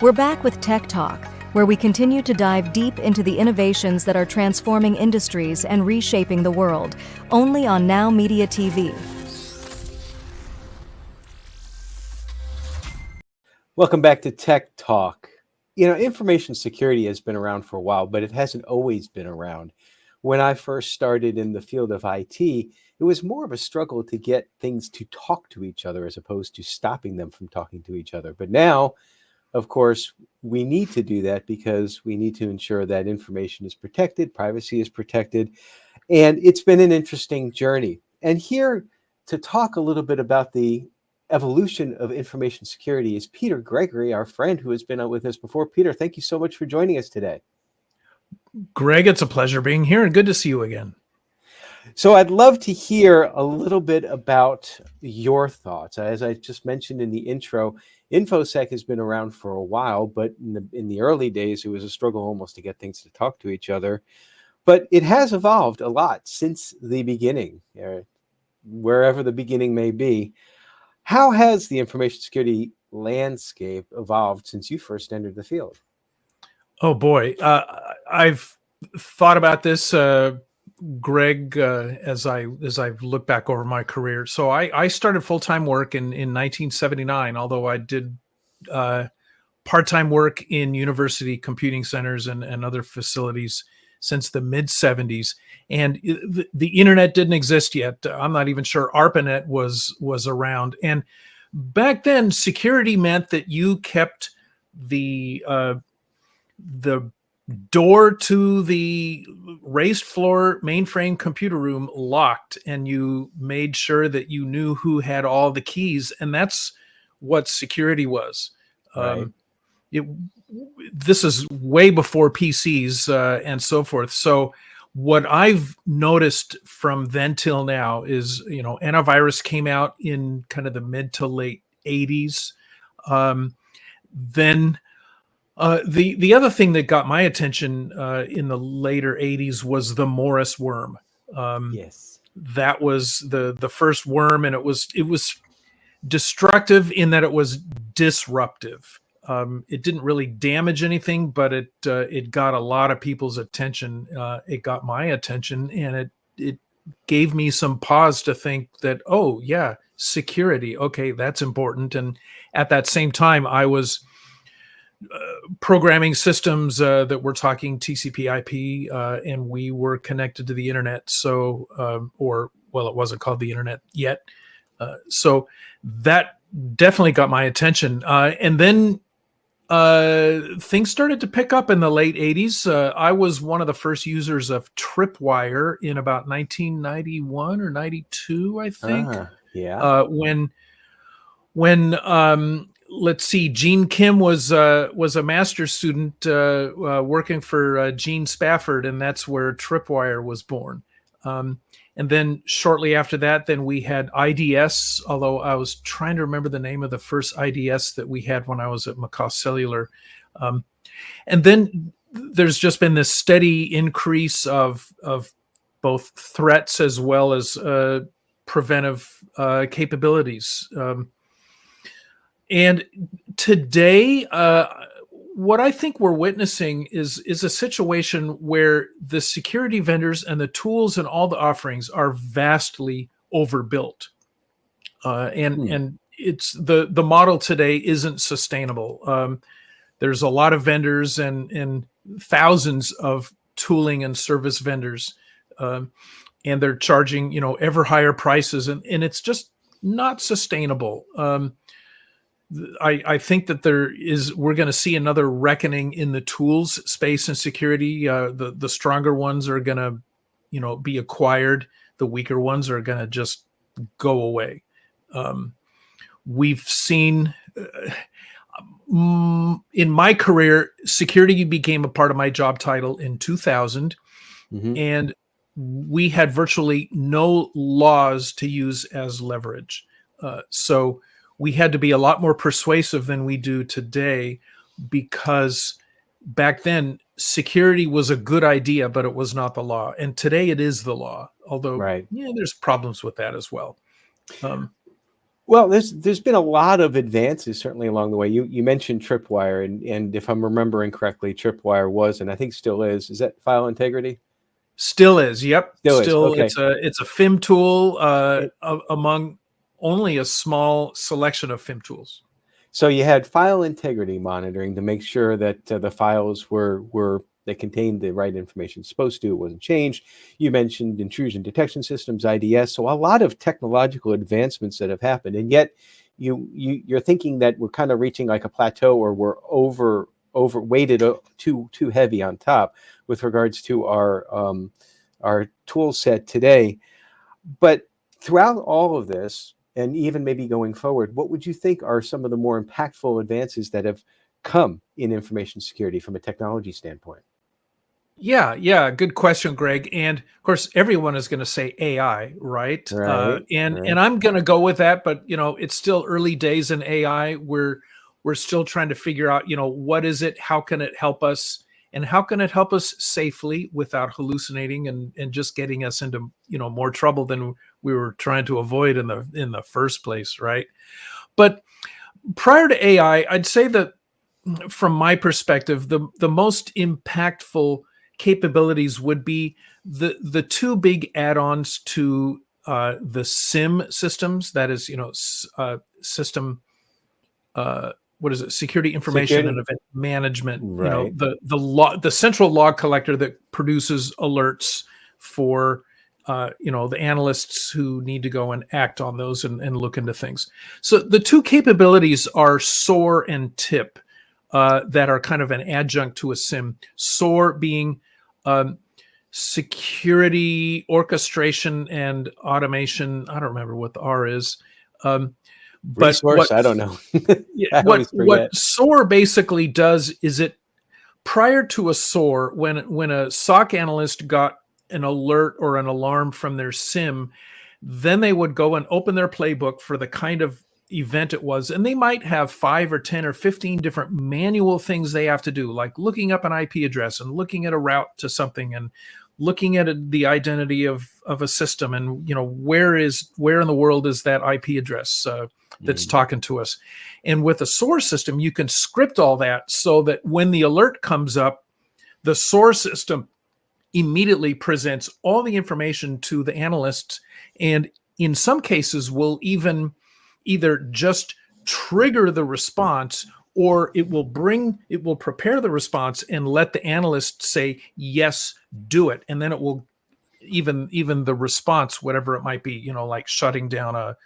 We're back with Tech Talk, where we continue to dive deep into the innovations that are transforming industries and reshaping the world, only on Now Media TV. Welcome back to Tech Talk. Information security has been around for a while, but it hasn't always been around. When I first started in the field of IT, it was more of a struggle to get things to talk to each other as opposed to stopping them from talking to each other. But now, of course, we need to do that because we need to ensure that information is protected, privacy is protected, and it's been an interesting journey. And here to talk a little bit about the evolution of information security is Peter Gregory, our friend who has been out with us before. Peter, thank you so much for joining us today. Greg, it's a pleasure being here and good to see you again. So I'd love to hear a little bit about your thoughts. As I just mentioned in the intro, InfoSec has been around for a while, but in the early days, it was a struggle almost to get things to talk to each other. But it has evolved a lot since the beginning, wherever the beginning may be. How has the information security landscape evolved since you first entered the field? Oh boy, I've thought about this, Greg, as I've looked back over my career. So I started full-time work in 1979, although I did part-time work in university computing centers and other facilities since the mid-70s. And the internet didn't exist yet. I'm not even sure ARPANET was around. And back then, security meant that you kept the door to the raised floor mainframe computer room locked, and you made sure that you knew who had all the keys, and that's what security was. Right. This is way before PCs and so forth. So what I've noticed from then till now is, antivirus came out in kind of the mid to late 80s. Then the other thing that got my attention in the later 80s was the Morris worm. Yes. That was the first worm, and it was destructive in that it was disruptive. It didn't really damage anything, but it got a lot of people's attention. It got my attention, and it gave me some pause to think that, oh yeah, security, okay, that's important. And at that same time, I was programming systems that were talking TCP/IP, and we were connected to the internet. So, it wasn't called the internet yet. So that definitely got my attention. And then things started to pick up in the late 80s. I was one of the first users of Tripwire in about 1991 or 92, I think. Yeah. When let's see, Gene Kim was a master's student working for Gene Spafford, and that's where Tripwire was born. And then shortly after that, then we had IDS, although I was trying to remember the name of the first IDS that we had when I was at McCaw Cellular. And then there's just been this steady increase of both threats as well as preventive capabilities. And today, what I think we're witnessing is a situation where the security vendors and the tools and all the offerings are vastly overbuilt, and it's the model today isn't sustainable. There's a lot of vendors and thousands of tooling and service vendors, and they're charging ever higher prices, and it's just not sustainable. I think that we're going to see another reckoning in the tools space and security. The stronger ones are going to, be acquired. The weaker ones are going to just go away. We've seen in my career, security became a part of my job title in 2000, and we had virtually no laws to use as leverage. So we had to be a lot more persuasive than we do today, because back then security was a good idea, but it was not the law. And today it is the law, although there's problems with that as well. Well, there's been a lot of advances certainly along the way. You mentioned Tripwire, and if I'm remembering correctly, Tripwire was, and I think still is that file integrity? Still is. Yep. Still is. Still, Okay. it's a FIM tool It- among only a small selection of FIM tools. so you had file integrity monitoring to make sure that the files were they contained the right information it's supposed to. It wasn't changed. You mentioned intrusion detection systems, IDS. So a lot of technological advancements that have happened, and yet you're thinking that we're kind of reaching like a plateau, or we're overweighted, too heavy on top with regards to our tool set today. But throughout all of this, and even maybe going forward, what would you think are some of the more impactful advances that have come in information security from a technology standpoint? Yeah, good question, Greg. And of course, everyone is going to say AI, right? Right, And right. I'm going to go with that, but it's still early days in AI. We're still trying to figure out, what is it? How can it help us? And how can it help us safely without hallucinating and just getting us into, more trouble than we were trying to avoid in the first place, right? But prior to AI, I'd say that from my perspective, the most impactful capabilities would be the two big add-ons to the SIM systems. That is, system. What is it? Security information and Security, event management. right. The central log collector that produces alerts for the analysts who need to go and act on those and look into things. So the two capabilities are SOAR and TIP. That are kind of an adjunct to a SIM. SOAR being security orchestration and automation. I don't remember what the R is, but Resource, I don't know. yeah, I always what forget. SOAR basically does is it prior to a SOAR, when a SOC analyst got an alert or an alarm from their SIM, then they would go and open their playbook for the kind of event it was, and they might have 5 or 10 or 15 different manual things they have to do, like looking up an IP address and looking at a route to something and looking at the identity of a system, and where in the world is that IP address that's Mm. talking to us. And with a SOAR system, you can script all that so that when the alert comes up, the SOAR system immediately presents all the information to the analysts, and in some cases will even either just trigger the response, or it will prepare the response and let the analyst say, yes, do it. And then it will even the response, whatever it might be, like shutting down a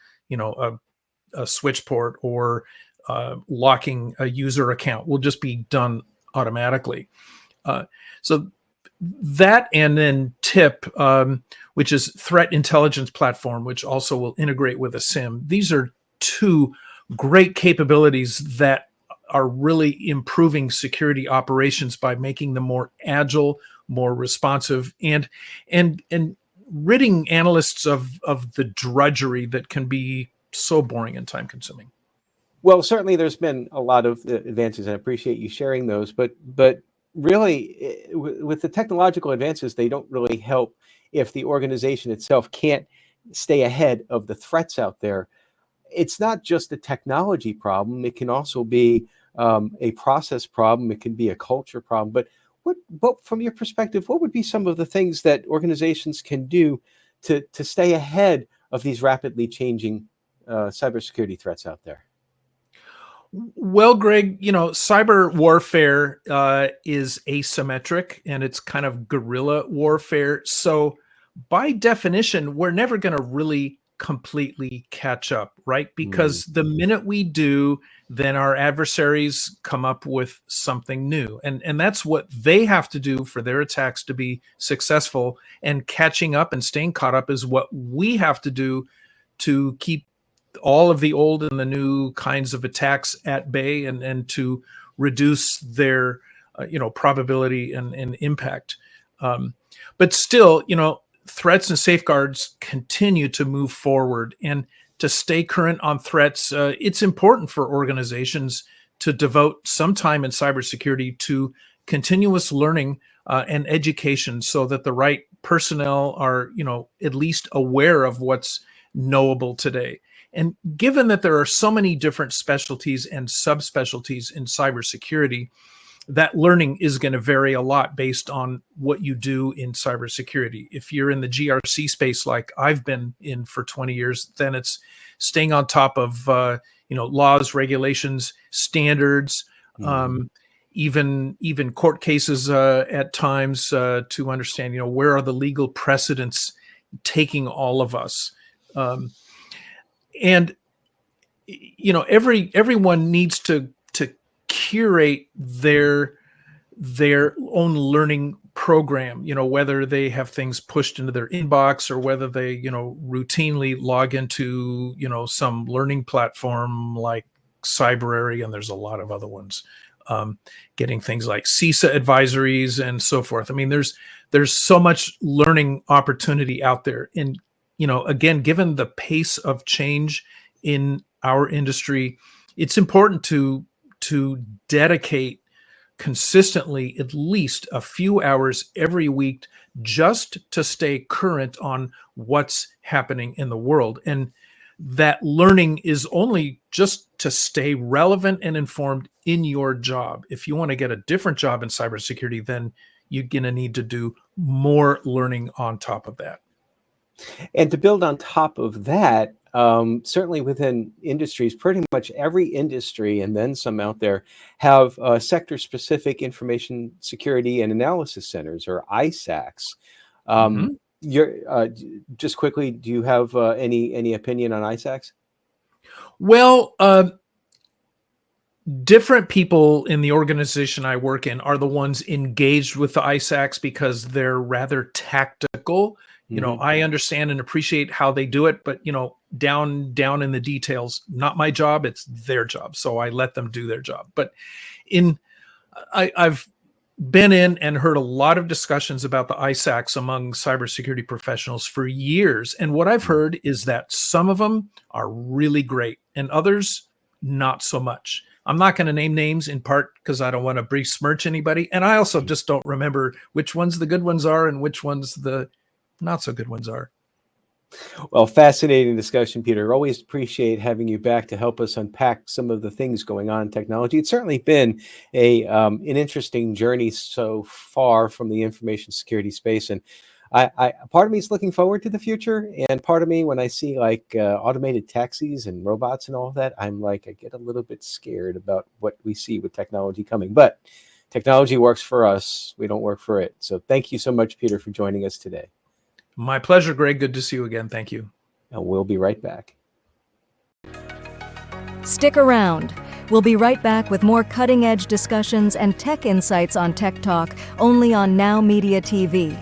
switch port or locking a user account, will just be done automatically. So that, and then TIP, which is Threat Intelligence Platform, which also will integrate with a SIM. These are two great capabilities that are really improving security operations by making them more agile, more responsive, and ridding analysts of the drudgery that can be so boring and time consuming. Well, certainly there's been a lot of advances, and I appreciate you sharing those. But really, with the technological advances, they don't really help if the organization itself can't stay ahead of the threats out there. It's not just a technology problem; it can also be a process problem. It can be a culture problem. But from your perspective, what would be some of the things that organizations can do to stay ahead of these rapidly changing cybersecurity threats out there? Well, Greg, cyber warfare is asymmetric, and it's kind of guerrilla warfare. So, by definition, we're never going to really completely catch up, right? Mm. Because the minute we do, then our adversaries come up with something new. And that's what they have to do for their attacks to be successful. And catching up and staying caught up is what we have to do to keep all of the old and the new kinds of attacks at bay, and to reduce their probability and impact. But still, threats and safeguards continue to move forward, and to stay current on threats, it's important for organizations to devote some time in cybersecurity to continuous learning and education, so that the right personnel are at least aware of what's knowable today. And given that there are so many different specialties and subspecialties in cybersecurity, that learning is going to vary a lot based on what you do in cybersecurity. If you're in the GRC space, like I've been in for 20 years, then it's staying on top of laws, regulations, standards, even court cases at times to understand where are the legal precedents taking all of us. And everyone needs to curate their own learning program, whether they have things pushed into their inbox or whether they routinely log into some learning platform like Cybrary, and there's a lot of other ones, getting things like CISA advisories and so forth. I mean, there's so much learning opportunity out there. And again, given the pace of change in our industry, it's important to dedicate consistently at least a few hours every week just to stay current on what's happening in the world. And that learning is only just to stay relevant and informed in your job. If you want to get a different job in cybersecurity, then you're going to need to do more learning on top of that. And to build on top of that, certainly within industries, pretty much every industry and then some out there have sector-specific information security and analysis centers, or ISACs. Just quickly, do you have any opinion on ISACs? Well, different people in the organization I work in are the ones engaged with the ISACs because they're rather tactical. I understand and appreciate how they do it, but down in the details, not my job, it's their job. So I let them do their job. But I've been in and heard a lot of discussions about the ISACs among cybersecurity professionals for years. And what I've heard is that some of them are really great and others not so much. I'm not going to name names, in part because I don't want to besmirch anybody. And I also just don't remember which ones the good ones are and which ones the not so good ones are. Well, fascinating discussion, Peter. Always appreciate having you back to help us unpack some of the things going on in technology. It's certainly been an interesting journey so far from the information security space, and I part of me is looking forward to the future, and part of me, when I see like automated taxis and robots and all of that, I'm like, I get a little bit scared about what we see with technology coming. But technology works for us; we don't work for it. So, thank you so much, Peter, for joining us today. My pleasure, Greg. Good to see you again. Thank you. And we'll be right back. Stick around. We'll be right back with more cutting-edge discussions and tech insights on Tech Talk, only on Now Media TV.